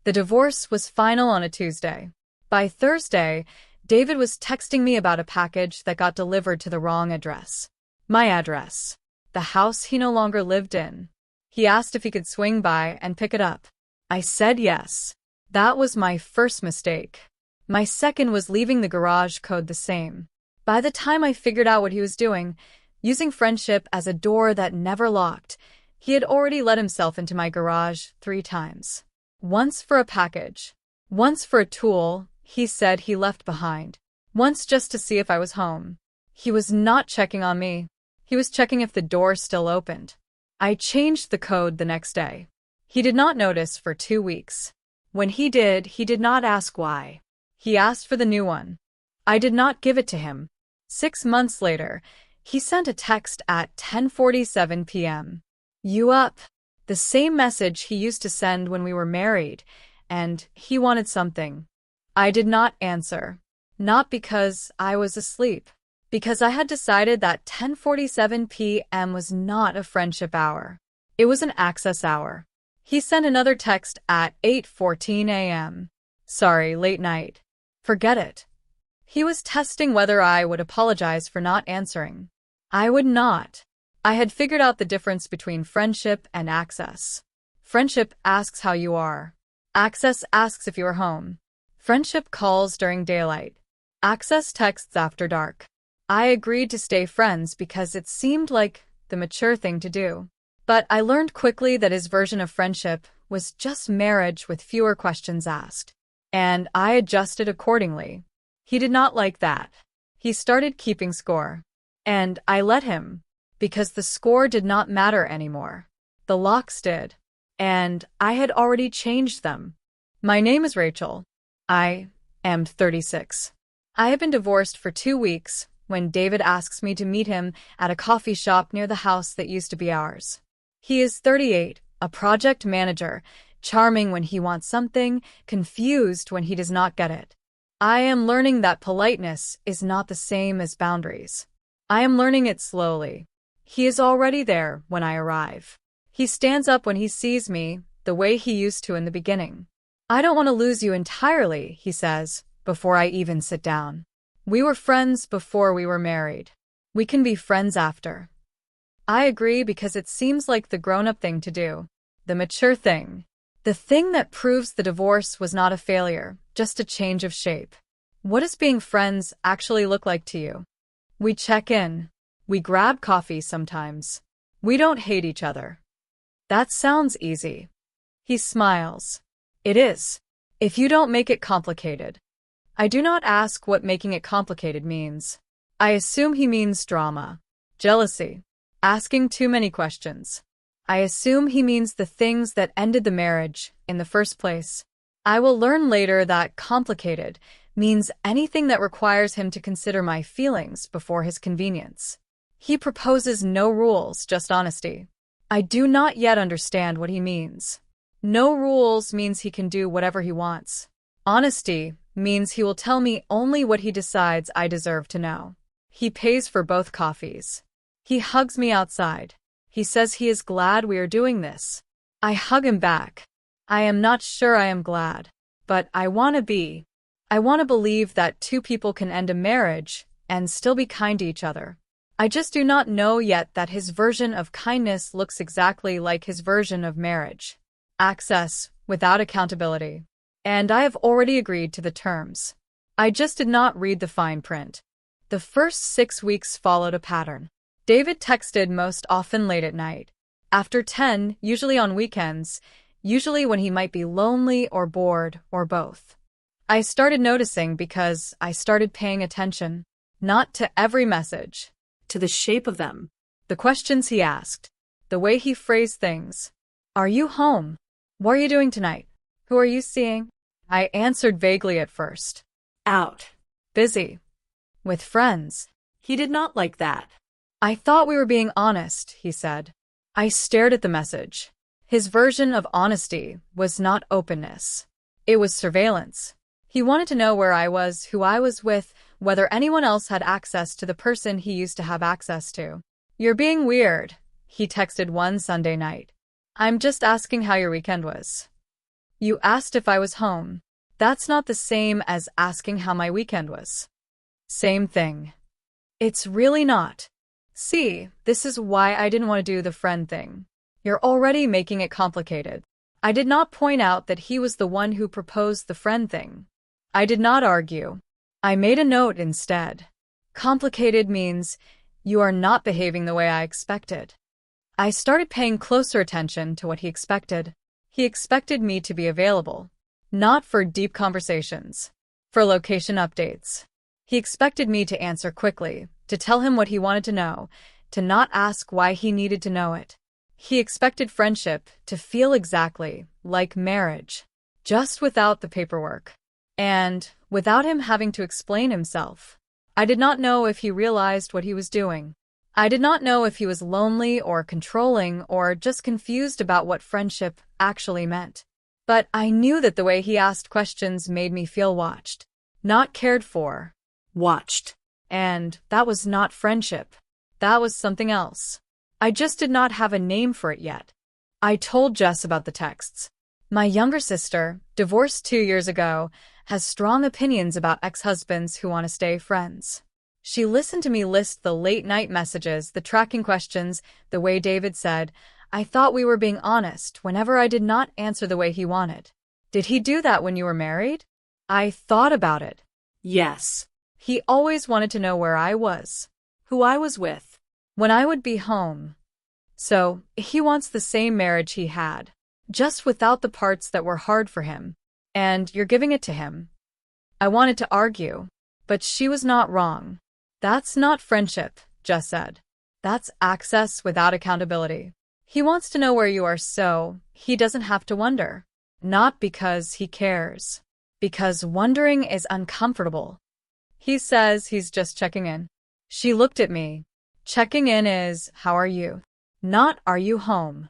The divorce was final on a Tuesday. By Thursday, David was texting me about a package that got delivered to the wrong address. My address. The house he no longer lived in. He asked if he could swing by and pick it up. I said yes. That was my first mistake. My second was leaving the garage code the same. By the time I figured out what he was doing, using friendship as a door that never locked, he had already let himself into my garage 3 times. Once for a package. Once for a tool he said he left behind. Once just to see if I was home. He was not checking on me. He was checking if the door still opened. I changed the code the next day. He did not notice for 2 weeks. When he did not ask why. He asked for the new one. I did not give it to him. 6 months later, he sent a text at 10:47 p.m. "You up?" The same message he used to send when we were married, and he wanted something. I did not answer. Not because I was asleep. Because I had decided that 10:47 p.m. was not a friendship hour. It was an access hour. He sent another text at 8:14 a.m. "Sorry, late night." Forget it. He was testing whether I would apologize for not answering. I would not. I had figured out the difference between friendship and access. Friendship asks how you are. Access asks if you are home. Friendship calls during daylight. Access texts after dark. I agreed to stay friends because it seemed like the mature thing to do. But I learned quickly that his version of friendship was just marriage with fewer questions asked. And I adjusted accordingly. He did not like that. He started keeping score. And I let him. Because the score did not matter anymore. The locks did. And I had already changed them. My name is Rachel. I am 36. I have been divorced for 2 weeks when David asks me to meet him at a coffee shop near the house that used to be ours. He is 38, a project manager, charming when he wants something, confused when he does not get it. I am learning that politeness is not the same as boundaries. I am learning it slowly. He is already there when I arrive. He stands up when he sees me, the way he used to in the beginning. "I don't want to lose you entirely," he says, before I even sit down. "We were friends before we were married. We can be friends after." I agree because it seems like the grown-up thing to do. The mature thing. The thing that proves the divorce was not a failure, just a change of shape. What does being friends actually look like to you? We check in. We grab coffee sometimes. We don't hate each other. That sounds easy. He smiles. It is. If you don't make it complicated. I do not ask what making it complicated means. I assume he means drama, jealousy, asking too many questions. I assume he means the things that ended the marriage in the first place. I will learn later that complicated means anything that requires him to consider my feelings before his convenience. He proposes no rules, just honesty. I do not yet understand what he means. No rules means he can do whatever he wants. Honesty means he will tell me only what he decides I deserve to know. He pays for both coffees. He hugs me outside. He says he is glad we are doing this. I hug him back. I am not sure I am glad, but I want to be. I want to believe that 2 people can end a marriage and still be kind to each other. I just do not know yet that his version of kindness looks exactly like his version of marriage. Access without accountability. And I have already agreed to the terms. I just did not read the fine print. The first 6 weeks followed a pattern. David texted most often late at night. After 10, usually on weekends, usually when he might be lonely or bored or both. I started noticing because I started paying attention, not to every message, to the shape of them, the questions he asked, the way he phrased things. "Are you home? What are you doing tonight? Who are you seeing?" I answered vaguely at first. "Out. Busy. With friends." He did not like that. "I thought we were being honest," he said. I stared at the message. His version of honesty was not openness. It was surveillance. He wanted to know where I was, who I was with, whether anyone else had access to the person he used to have access to. "You're being weird," he texted one Sunday night. "I'm just asking how your weekend was." You asked if I was home. That's not the same as asking how my weekend was. Same thing. It's really not. See, this is why I didn't want to do the friend thing. You're already making it complicated. I did not point out that he was the one who proposed the friend thing. I did not argue. I made a note instead. Complicated means you are not behaving the way I expected. I started paying closer attention to what he expected. He expected me to be available, not for deep conversations, for location updates. He expected me to answer quickly, to tell him what he wanted to know, to not ask why he needed to know it. He expected friendship to feel exactly like marriage, just without the paperwork, and without him having to explain himself. I did not know if he realized what he was doing. I did not know if he was lonely or controlling or just confused about what friendship actually meant. But I knew that the way he asked questions made me feel watched, not cared for. Watched. And that was not friendship. That was something else. I just did not have a name for it yet. I told Jess about the texts. My younger sister, divorced 2 years ago, has strong opinions about ex-husbands who want to stay friends. She listened to me list the late-night messages, the tracking questions, the way David said, I thought we were being honest whenever I did not answer the way he wanted. Did he do that when you were married? I thought about it. Yes. He always wanted to know where I was, who I was with, when I would be home. So, he wants the same marriage he had, just without the parts that were hard for him. And you're giving it to him. I wanted to argue, but she was not wrong. That's not friendship, Jess said. That's access without accountability. He wants to know where you are so he doesn't have to wonder. Not because he cares. Because wondering is uncomfortable. He says he's just checking in. She looked at me. Checking in is, how are you? Not, are you home?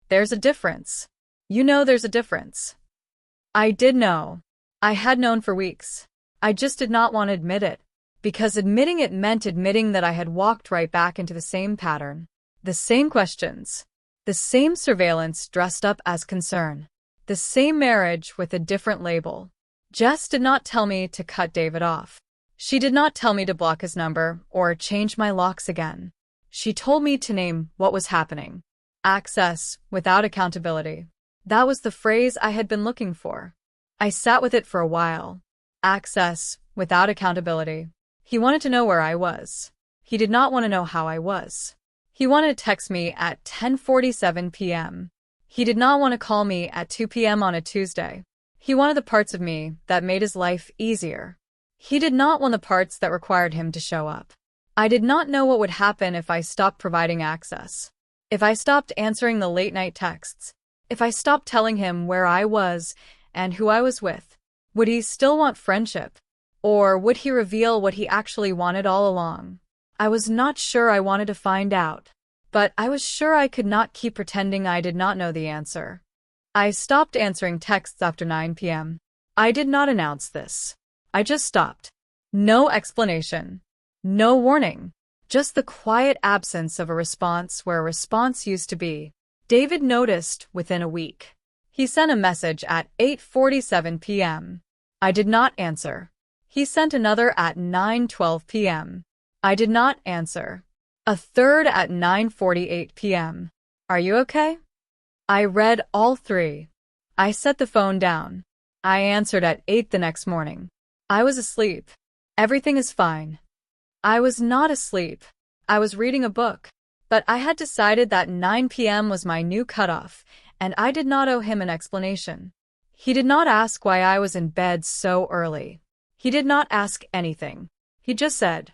There's a difference. You know there's a difference. I did know. I had known for weeks. I just did not want to admit it. Because admitting it meant admitting that I had walked right back into the same pattern. The same questions. The same surveillance dressed up as concern. The same marriage with a different label. Jess did not tell me to cut David off. She did not tell me to block his number or change my locks again. She told me to name what was happening. Access without accountability. That was the phrase I had been looking for. I sat with it for a while. Access without accountability. He wanted to know where I was. He did not want to know how I was. He wanted to text me at 10:47 p.m. He did not want to call me at 2 p.m. on a Tuesday. He wanted the parts of me that made his life easier. He did not want the parts that required him to show up. I did not know what would happen if I stopped providing access. If I stopped answering the late-night texts. If I stopped telling him where I was and who I was with. Would he still want friendship? Or would he reveal what he actually wanted all along? I was not sure. I wanted to find out. But I was sure I could not keep pretending I did not know the answer. I stopped answering texts after 9 p.m. I did not announce this. I just stopped. No explanation. No warning. Just the quiet absence of a response where a response used to be. David noticed within a week. He sent a message at 8:47 p.m. I did not answer. He sent another at 9:12 p.m. I did not answer. A third at 9:48 p.m. Are you okay? I read all three. I set the phone down. I answered at 8 the next morning. I was asleep. Everything is fine. I was not asleep. I was reading a book. But I had decided that 9 p.m. was my new cutoff, and I did not owe him an explanation. He did not ask why I was in bed so early. He did not ask anything. He just said,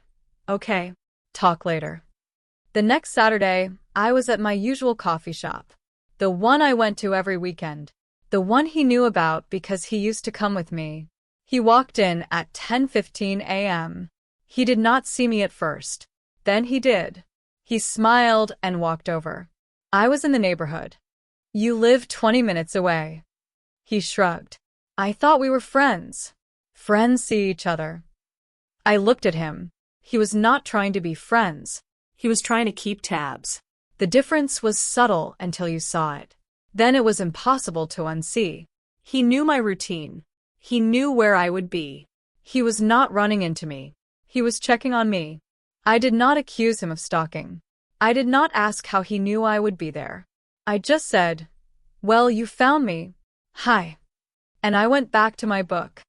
okay, talk later. The next Saturday, I was at my usual coffee shop. The one I went to every weekend. The one he knew about because he used to come with me. He walked in at 10:15 a.m. He did not see me at first. Then he did. He smiled and walked over. I was in the neighborhood. You live 20 minutes away. He shrugged. I thought we were friends. Friends see each other. I looked at him. He was not trying to be friends. He was trying to keep tabs. The difference was subtle until you saw it. Then it was impossible to unsee. He knew my routine. He knew where I would be. He was not running into me. He was checking on me. I did not accuse him of stalking. I did not ask how he knew I would be there. I just said, "Well, you found me. Hi." And I went back to my book.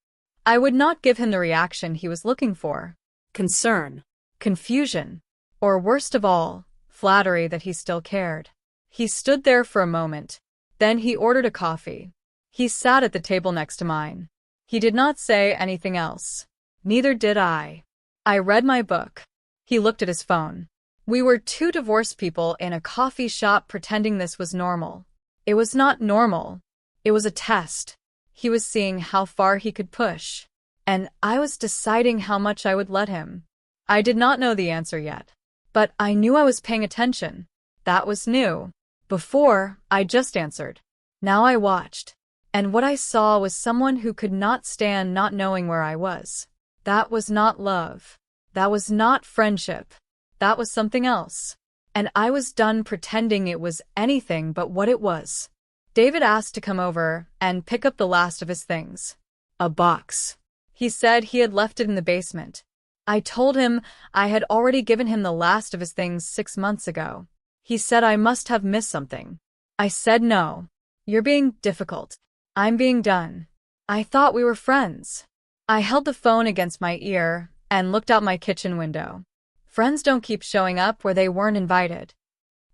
I would not give him the reaction he was looking for. Concern, confusion, or worst of all, flattery that he still cared. He stood there for a moment. Then he ordered a coffee. He sat at the table next to mine. He did not say anything else. Neither did I. I read my book. He looked at his phone. We were two divorced people in a coffee shop pretending this was normal. It was not normal. It was a test. He was seeing how far he could push. And I was deciding how much I would let him. I did not know the answer yet. But I knew I was paying attention. That was new. Before, I just answered. Now I watched. And what I saw was someone who could not stand not knowing where I was. That was not love. That was not friendship. That was something else. And I was done pretending it was anything but what it was. David asked to come over and pick up the last of his things. A box. He said he had left it in the basement. I told him I had already given him the last of his things 6 months ago. He said I must have missed something. I said no. You're being difficult. I'm being done. I thought we were friends. I held the phone against my ear and looked out my kitchen window. Friends don't keep showing up where they weren't invited.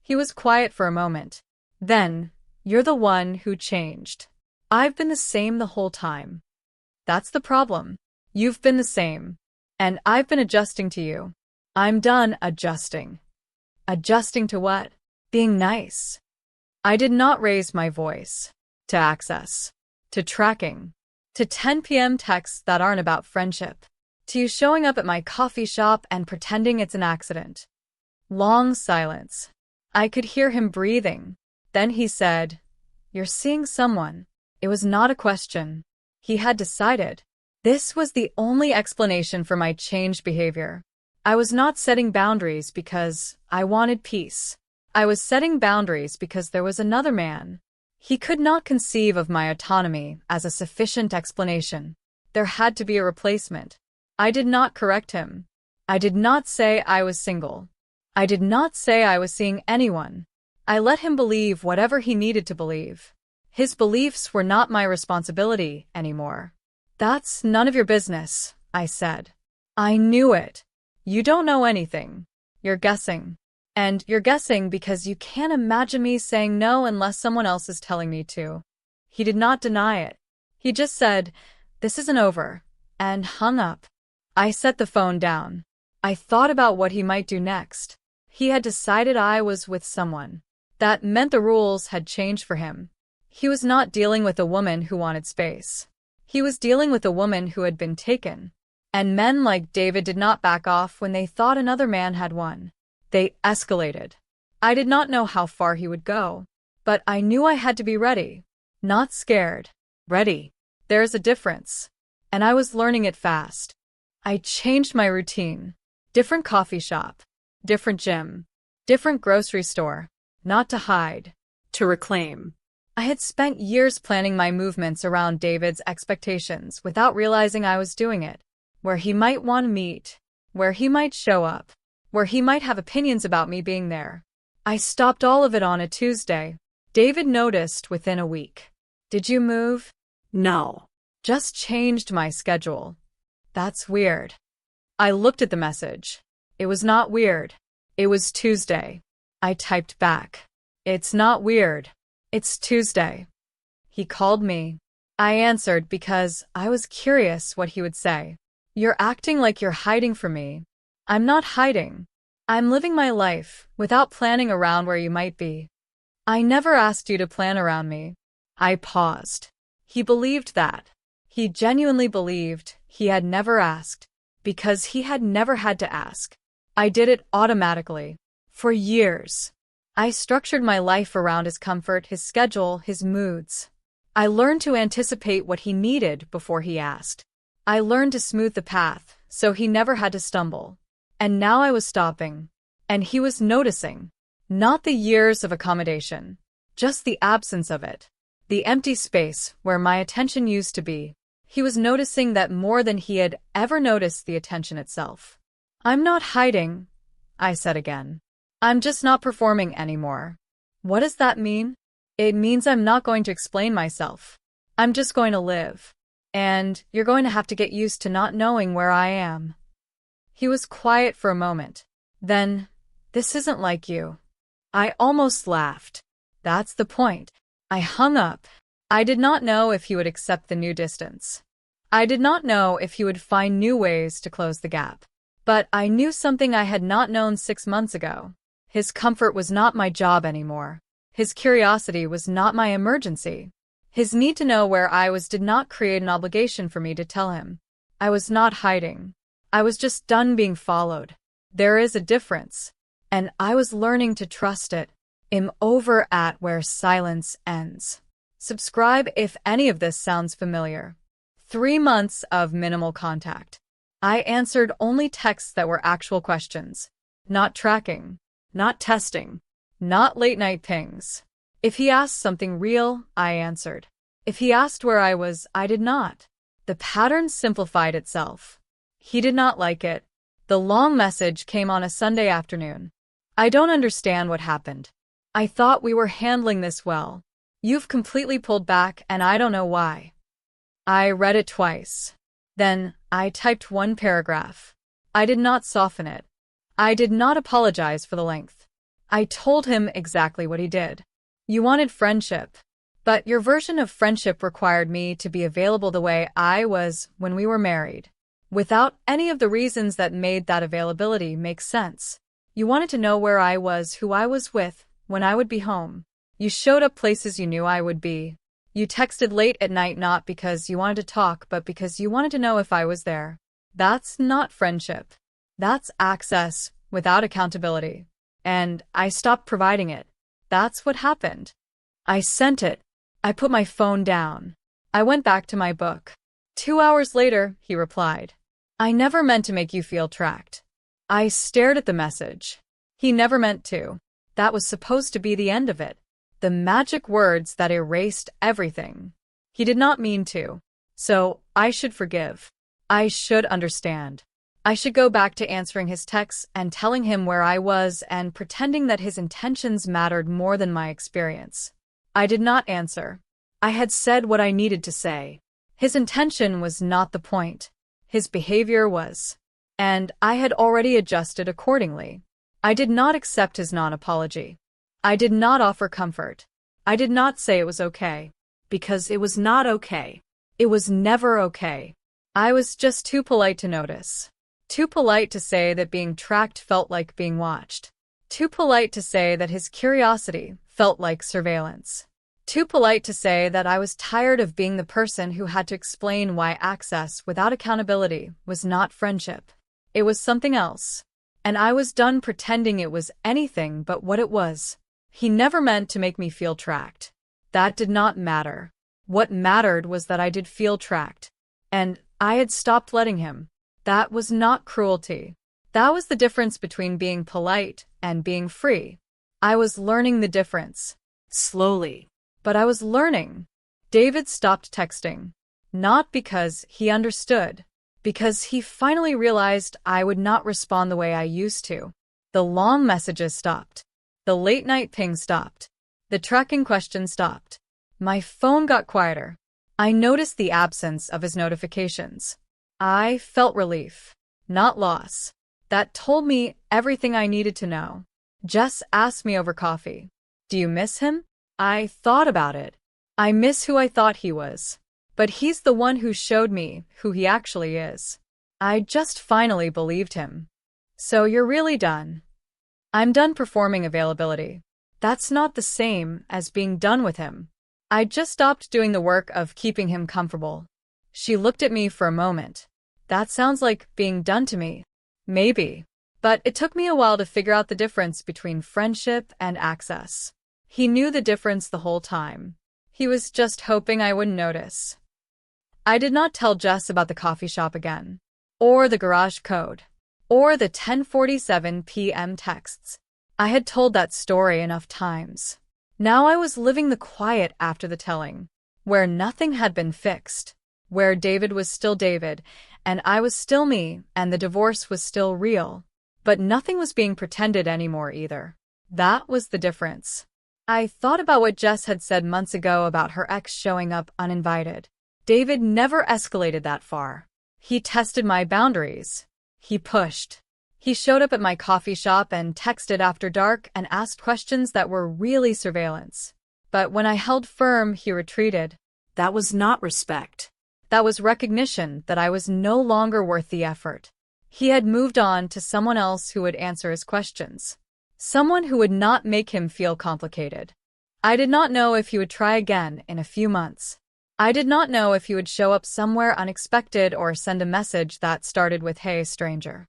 He was quiet for a moment. Then, you're the one who changed. I've been the same the whole time. That's the problem. You've been the same. And I've been adjusting to you. I'm done adjusting. Adjusting to what? Being nice. I did not raise my voice. To access. To tracking. To 10 p.m. texts that aren't about friendship. To you showing up at my coffee shop and pretending it's an accident. Long silence. I could hear him breathing. Then he said, "You're seeing someone." It was not a question. He had decided. This was the only explanation for my changed behavior. I was not setting boundaries because I wanted peace. I was setting boundaries because there was another man. He could not conceive of my autonomy as a sufficient explanation. There had to be a replacement. I did not correct him. I did not say I was single. I did not say I was seeing anyone. I let him believe whatever he needed to believe. His beliefs were not my responsibility anymore. That's none of your business, I said. I knew it. You don't know anything. You're guessing. And you're guessing because you can't imagine me saying no unless someone else is telling me to. He did not deny it. He just said, "This isn't over," and hung up. I set the phone down. I thought about what he might do next. He had decided I was with someone. That meant the rules had changed for him. He was not dealing with a woman who wanted space. He was dealing with a woman who had been taken. And men like David did not back off when they thought another man had won. They escalated. I did not know how far he would go. But I knew I had to be ready. Not scared. Ready. There's a difference. And I was learning it fast. I changed my routine. Different coffee shop. Different gym. Different grocery store. Not to hide. To reclaim. I had spent years planning my movements around David's expectations without realizing I was doing it. Where he might want to meet. Where he might show up. Where he might have opinions about me being there. I stopped all of it on a Tuesday. David noticed within a week. "Did you move?" "No. Just changed my schedule." "That's weird." I looked at the message. It was not weird. It was Tuesday. I typed back. "It's not weird. It's Tuesday." He called me. I answered because I was curious what he would say. "You're acting like you're hiding from me." "I'm not hiding. I'm living my life without planning around where you might be." "I never asked you to plan around me." I paused. He believed that. He genuinely believed he had never asked, because he had never had to ask. I did it automatically. For years. I structured my life around his comfort, his schedule, his moods. I learned to anticipate what he needed before he asked. I learned to smooth the path, so he never had to stumble. And now I was stopping. And he was noticing. Not the years of accommodation. Just the absence of it. the empty space where my attention used to be. He was noticing that more than he had ever noticed the attention itself. "I'm not hiding," I said again. "I'm just not performing anymore." "What does that mean?" "It means I'm not going to explain myself. I'm just going to live. And you're going to have to get used to not knowing where I am." He was quiet for a moment. Then, "This isn't like you." I almost laughed. That's the point. I hung up. I did not know if he would accept the new distance. I did not know if he would find new ways to close the gap. But I knew something I had not known 6 months ago. His comfort was not my job anymore. His curiosity was not my emergency. His need to know where I was did not create an obligation for me to tell him. I was not hiding. I was just done being followed. There is a difference. And I was learning to trust it. I'm over at where silence ends. Subscribe if any of this sounds familiar. 3 months of minimal contact. I answered only texts that were actual questions. Not tracking. Not testing. Not late-night pings. If he asked something real, I answered. If he asked where I was, I did not. The pattern simplified itself. He did not like it. The long message came on a Sunday afternoon. "I don't understand what happened. I thought we were handling this well. You've completely pulled back and I don't know why." I read it twice. Then, I typed 1 paragraph. I did not soften it. I did not apologize for the length. I told him exactly what he did. "You wanted friendship. But your version of friendship required me to be available the way I was when we were married, without any of the reasons that made that availability make sense. You wanted to know where I was, who I was with, when I would be home. You showed up places you knew I would be. You texted late at night not because you wanted to talk, but because you wanted to know if I was there. That's not friendship. That's access without accountability. And I stopped providing it. That's what happened. I sent it. I put my phone down. I went back to my book. 2 hours later, he replied. I never meant to make you feel tracked. I stared at the message. He never meant to. That was supposed to be the end of it. The magic words that erased everything. He did not mean to. So, I should forgive. I should understand. I should go back to answering his texts and telling him where I was and pretending that his intentions mattered more than my experience. I did not answer. I had said what I needed to say. His intention was not the point. His behavior was. And I had already adjusted accordingly. I did not accept his non-apology. I did not offer comfort. I did not say it was okay. Because it was not okay. It was never okay. I was just too polite to notice. Too polite to say that being tracked felt like being watched. Too polite to say that his curiosity felt like surveillance. Too polite to say that I was tired of being the person who had to explain why access without accountability was not friendship. It was something else. And I was done pretending it was anything but what it was. He never meant to make me feel tracked. That did not matter. What mattered was that I did feel tracked. And I had stopped letting him. That was not cruelty. That was the difference between being polite and being free. I was learning the difference. Slowly. But I was learning. David stopped texting. Not because he understood. Because he finally realized I would not respond the way I used to. The long messages stopped. The late-night ping stopped. The tracking question stopped. My phone got quieter. I noticed the absence of his notifications. I felt relief, not loss. That told me everything I needed to know. Jess asked me over coffee, "Do you miss him?" I thought about it. I miss who I thought he was. But he's the one who showed me who he actually is. I just finally believed him. So you're really done. I'm done performing availability. That's not the same as being done with him. I just stopped doing the work of keeping him comfortable. She looked at me for a moment. That sounds like being done to me. Maybe. But it took me a while to figure out the difference between friendship and access. He knew the difference the whole time. He was just hoping I wouldn't notice. I did not tell Jess about the coffee shop again. Or the garage code. Or the 10:47 p.m. texts. I had told that story enough times. Now I was living the quiet after the telling, where nothing had been fixed, where David was still David, and I was still me, and the divorce was still real. But nothing was being pretended anymore either. That was the difference. I thought about what Jess had said months ago about her ex showing up uninvited. David never escalated that far. He tested my boundaries. He pushed. He showed up at my coffee shop and texted after dark and asked questions that were really surveillance. But when I held firm, he retreated. That was not respect. That was recognition that I was no longer worth the effort. He had moved on to someone else who would answer his questions. Someone who would not make him feel complicated. I did not know if he would try again in a few months. I did not know if he would show up somewhere unexpected or send a message that started with "Hey, stranger."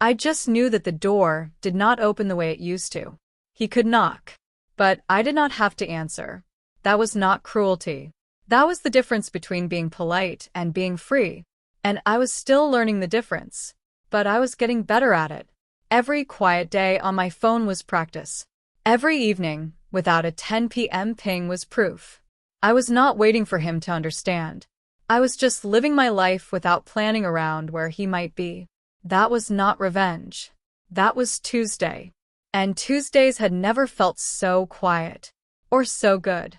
I just knew that the door did not open the way it used to. He could knock. But I did not have to answer. That was not cruelty. That was the difference between being polite and being free. And I was still learning the difference. But I was getting better at it. Every quiet day on my phone was practice. Every evening, without a 10 p.m. ping, was proof. I was not waiting for him to understand. I was just living my life without planning around where he might be. That was not revenge. That was Tuesday. And Tuesdays had never felt so quiet. Or so good.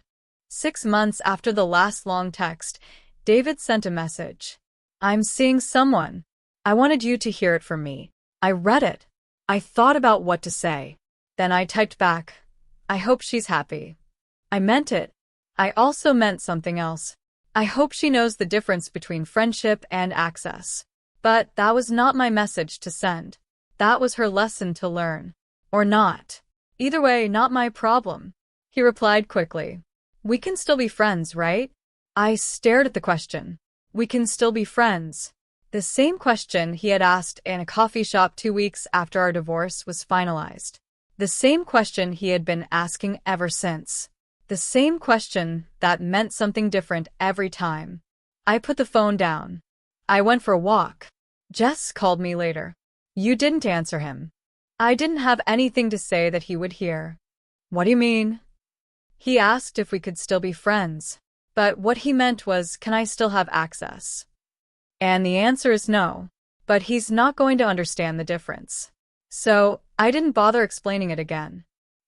6 months after the last long text, David sent a message. "I'm seeing someone. I wanted you to hear it from me." I read it. I thought about what to say. Then I typed back, "I hope she's happy." I meant it. I also meant something else. I hope she knows the difference between friendship and access. But that was not my message to send. That was her lesson to learn. Or not. Either way, not my problem. He replied quickly. "We can still be friends, right?" I stared at the question. We can still be friends. The same question he had asked in a coffee shop 2 weeks after our divorce was finalized. The same question he had been asking ever since. The same question that meant something different every time. I put the phone down. I went for a walk. Jess called me later. "You didn't answer him." I didn't have anything to say that he would hear. "What do you mean?" He asked if we could still be friends. But what he meant was, can I still have access? And the answer is no. But he's not going to understand the difference. So, I didn't bother explaining it again.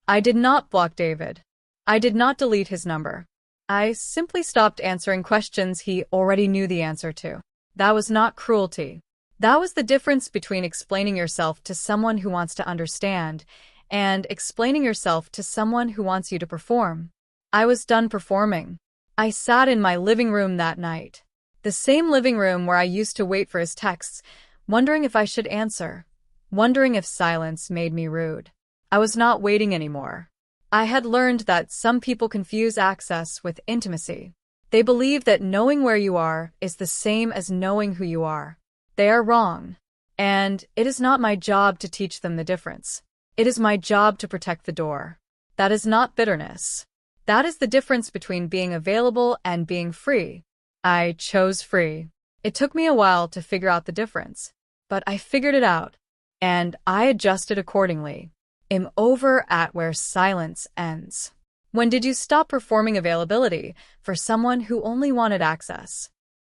I did not block David. I did not delete his number. I simply stopped answering questions he already knew the answer to. That was not cruelty. That was the difference between explaining yourself to someone who wants to understand and explaining yourself to someone who wants you to perform. I was done performing. I sat in my living room that night. The same living room where I used to wait for his texts, wondering if I should answer, wondering if silence made me rude. I was not waiting anymore. I had learned that some people confuse access with intimacy. They believe that knowing where you are is the same as knowing who you are. They are wrong. And it is not my job to teach them the difference. It is my job to protect the door. That is not bitterness. That is the difference between being available and being free. I chose free. It took me a while to figure out the difference, but I figured it out, and I adjusted accordingly. I'm over at where silence ends. When did you stop performing availability for someone who only wanted access?